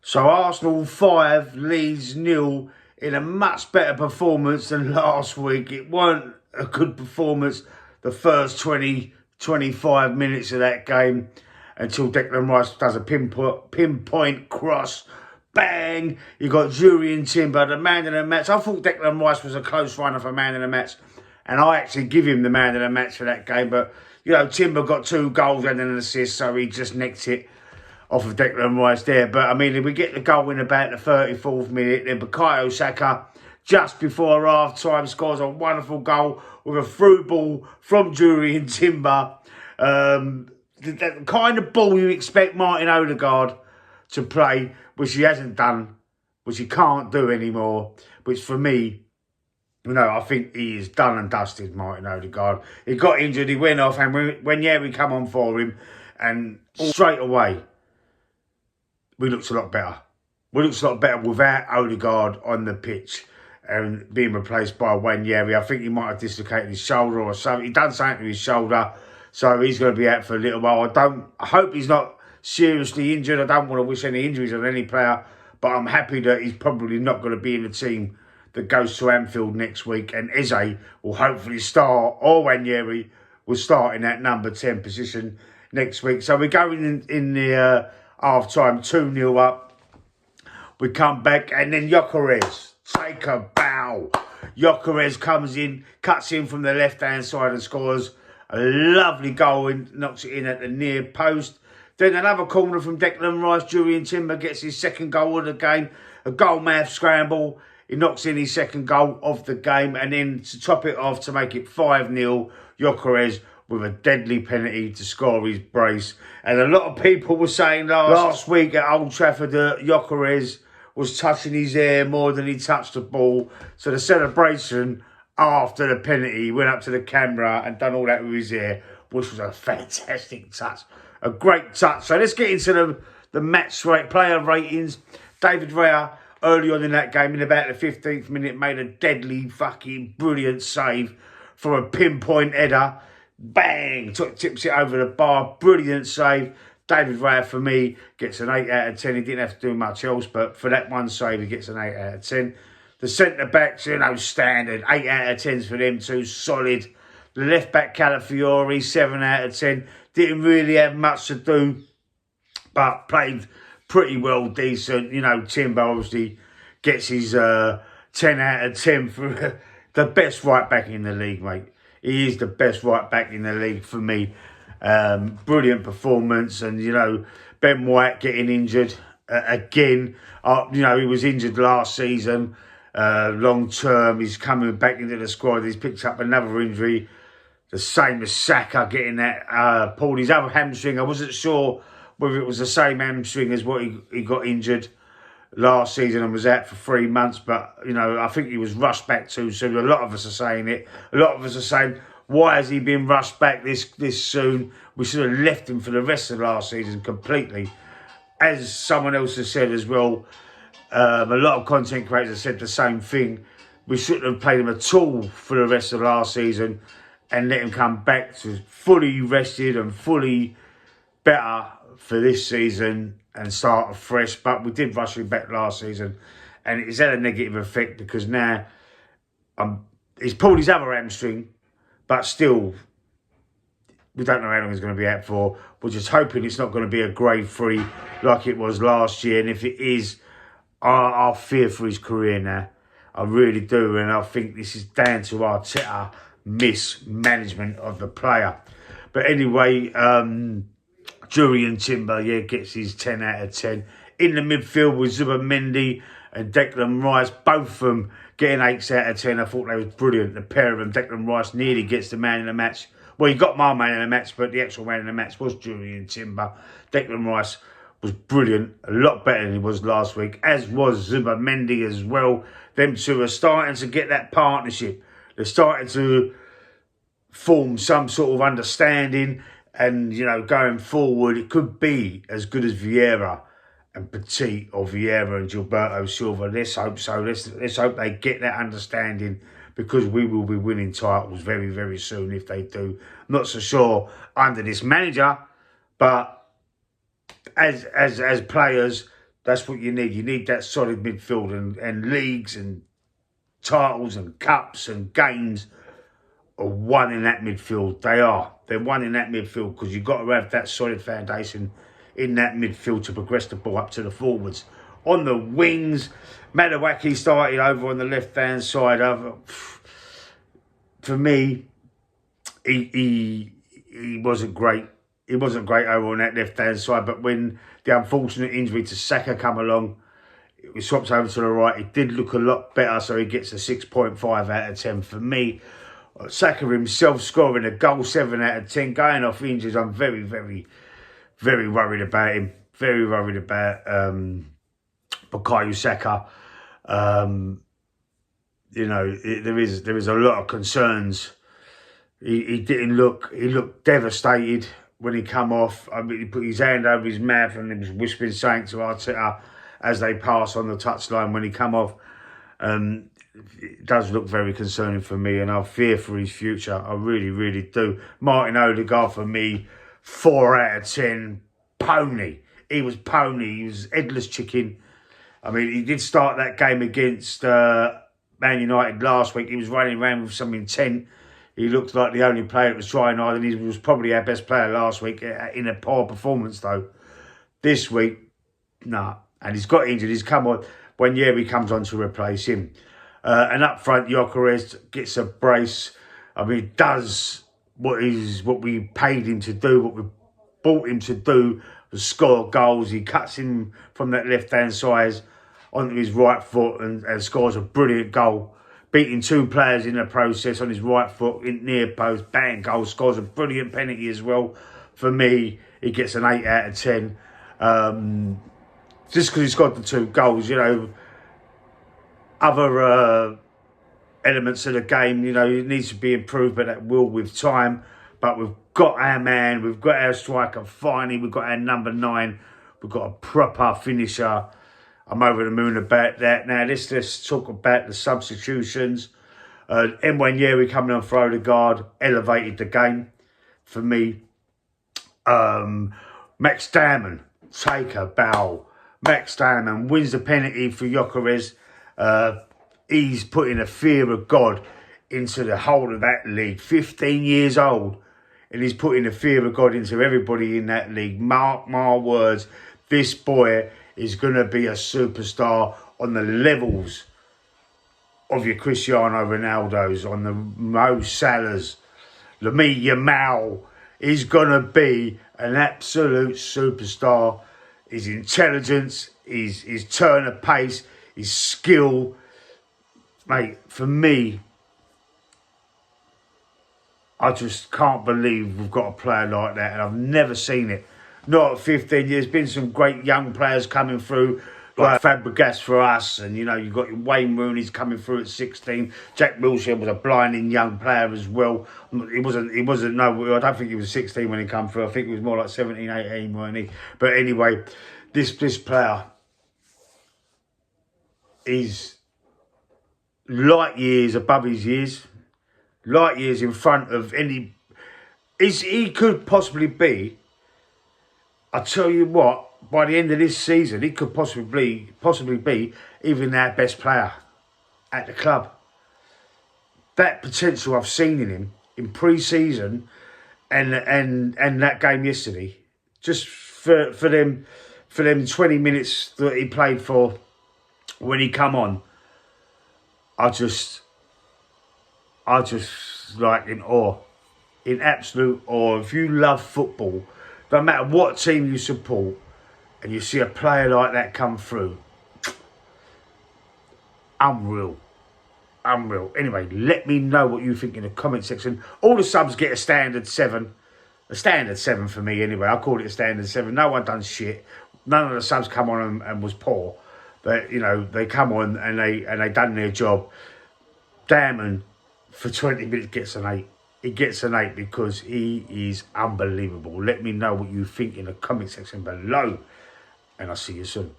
So Arsenal 5, Leeds 0 in a much better performance than last week. It weren't a good performance the first 20, 25 minutes of that game until Declan Rice does a pinpoint cross. Bang! You got Julian Timber, the man of the match. I thought Declan Rice was a close runner for man of the match, and I actually give him the man of the match for that game. But, you know, Timber got 2 goals and an assist, so he just nicked it off of Declan Rice there. But, I mean, if we get the goal in about the 34th minute, then Bukayo Saka, just before half-time, scores a wonderful goal with a through ball from Julian Timber. The kind of ball you expect Martin Odegaard to play, which he hasn't done, which he can't do anymore, which for me, you know, I think he is done and dusted, Martin Odegaard. He got injured, he went off, and when we come on for him, and straight away, we looked a lot better. We looked a lot better without Odegaard on the pitch and being replaced by Wanyeri. I think he might have dislocated his shoulder or something. He done something to his shoulder, so he's going to be out for a little while. I hope he's not seriously injured. I don't want to wish any injuries on any player, but I'm happy that he's probably not going to be in the team that goes to Anfield next week, and Eze will hopefully start, or Wanyeri will start in that number 10 position next week. So we're going in the half-time 2-0 up. We come back, and then Gyökeres, take a bow. Gyökeres comes in, cuts in from the left-hand side and scores a lovely goal and knocks it in at the near post. Then another corner from Declan Rice. Julian Timber gets his second goal of the game. A goal-mouth scramble. He knocks in his second goal of the game. And then to top it off, to make it 5-0, Gyökeres with a deadly penalty to score his brace. And a lot of people were saying last week at Old Trafford that Gyökeres was touching his hair more than he touched the ball. So the celebration after the penalty, he went up to the camera and done all that with his hair, which was a fantastic touch. A great touch. So let's get into the match player ratings. David Raya, early on in that game, in about the 15th minute, made a deadly fucking brilliant save from a pinpoint header. Bang! Tips it over the bar. Brilliant save. David Raya, for me, gets an 8 out of 10. He didn't have to do much else, but for that one save, he gets an 8 out of 10. The centre-backs, you know, standard. 8 out of 10s for them two. Solid. The left-back, Calafiori, 7 out of 10. Didn't really have much to do, but played pretty well, decent. You know, Timber obviously gets his 10 out of 10 for the best right-back in the league, mate. He is the best right-back in the league for me. Brilliant performance. And, you know, Ben White getting injured again. You know, he was injured last season, long-term. He's coming back into the squad. He's picked up another injury. The same as Saka getting that, pulled his other hamstring. I wasn't sure whether it was the same hamstring as what he got injured last season and was out for 3 months. But, you know, I think he was rushed back too soon. A lot of us are saying it. A lot of us are saying, why has he been rushed back this soon? We should have left him for the rest of last season completely. As someone else has said as well, a lot of content creators have said the same thing. We shouldn't have played him at all for the rest of last season and let him come back to fully rested and fully better for this season and start afresh. But we did rush him back last season, and it's had a negative effect because now he's pulled his other hamstring, but still, we don't know how long he's going to be out for. We're just hoping it's not going to be a grade 3 like it was last year. And if it is, I fear for his career now. I really do. And I think this is down to Arteta mismanagement of the player. But anyway, Julian Timber, yeah, gets his 10 out of 10. In the midfield with Zubimendi and Declan Rice, both of them getting 8 out of 10. I thought they was brilliant. The pair of them, Declan Rice nearly gets the man in the match. Well, he got my man in the match, but the actual man in the match was Julian Timber. Declan Rice was brilliant, a lot better than he was last week, as was Zubimendi as well. Them two are starting to get that partnership. They're starting to form some sort of understanding, and, you know, going forward, it could be as good as Vieira and Petit, or Vieira and Gilberto Silva. Let's hope so. Let's hope they get that understanding, because we will be winning titles very, very soon if they do. I'm not so sure under this manager, but as players, That's what you need. You need that solid midfield, and leagues and titles and cups and games are won in that midfield. They are. They're won in that midfield because you've got to have that solid foundation in that midfield to progress the ball up to the forwards. On the wings, Madawaki started over on the left-hand side. For me, he wasn't great. He wasn't great over on that left-hand side, but when the unfortunate injury to Saka come along, it was swapped over to the right. It did look a lot better, so he gets a 6.5 out of 10 for me. Saka himself scoring a goal, 7 out of 10. Going off injuries, I'm very, very, very worried about him. Very worried about Bukayo Saka. You know, there is a lot of concerns. He didn't look. He looked devastated when he come off. I mean, he put his hand over his mouth and he was whispering something to Arteta as they pass on the touchline when he come off. It does look very concerning for me, and I fear for his future. I really, really do. Martin Odegaard for me, 4 out of 10. Pony. He was pony. He was headless chicken. I mean, he did start that game against Man United last week. He was running around with some intent. He looked like the only player that was trying hard, and he was probably our best player last week in a poor performance, though. This week, nah. And he's got injured. He's come on when Yeri comes on to replace him. And up front, Gyökeres gets a brace. I mean, he does what we paid him to do, what we bought him to do, was score goals. He cuts him from that left-hand side onto his right foot and scores a brilliant goal. Beating 2 players in the process on his right foot, in near post, bang, goal, scores a brilliant penalty as well. For me, he gets an 8 out of 10. Just because he's got the 2 goals, you know, other elements of the game, you know, it needs to be improved, but that will with time. But we've got our man, we've got our striker finally, we've got our number 9, we've got a proper finisher. I'm over the moon about that. Now, let's talk about the substitutions. Yeri coming on for Odegaard elevated the game for me. Max Dowman, take a bow. Max Dowman wins the penalty for Gyökeres. He's putting a fear of God into the whole of that league. 15 years old, and he's putting the fear of God into everybody in that league. Mark my words, this boy is going to be a superstar on the levels of your Cristiano Ronaldos, on the Mo Salahs, Lamine Yamal. He's going to be an absolute superstar. His intelligence, his turn of pace, his skill. Mate, for me, I just can't believe we've got a player like that, and I've never seen it. Not at 15 years. Been some great young players coming through, like Fabregas for us, and you know, you've got Wayne Rooney's coming through at 16. Jack Wilshere was a blinding young player as well. He wasn't, no, I don't think he was 16 when he come through. I think he was more like 17, 18, weren't he? But anyway, this player is light years above his years, light years in front of any. He could possibly be, I tell you what, by the end of this season, he could possibly be even our best player at the club. That potential I've seen in him in pre-season and that game yesterday, just for them 20 minutes that he played for when he come on, I just like in awe, in absolute awe. If you love football, no matter what team you support, and you see a player like that come through, unreal. Anyway, let me know what you think in the comment section. All the subs get a standard 7. A standard 7 for me anyway. I call it a standard 7. No one done shit. None of the subs come on and was poor. But, you know, they come on and they done their job. Damon, for 20 minutes, gets an 8. He gets an 8 because he is unbelievable. Let me know what you think in the comment section below. And I'll see you soon.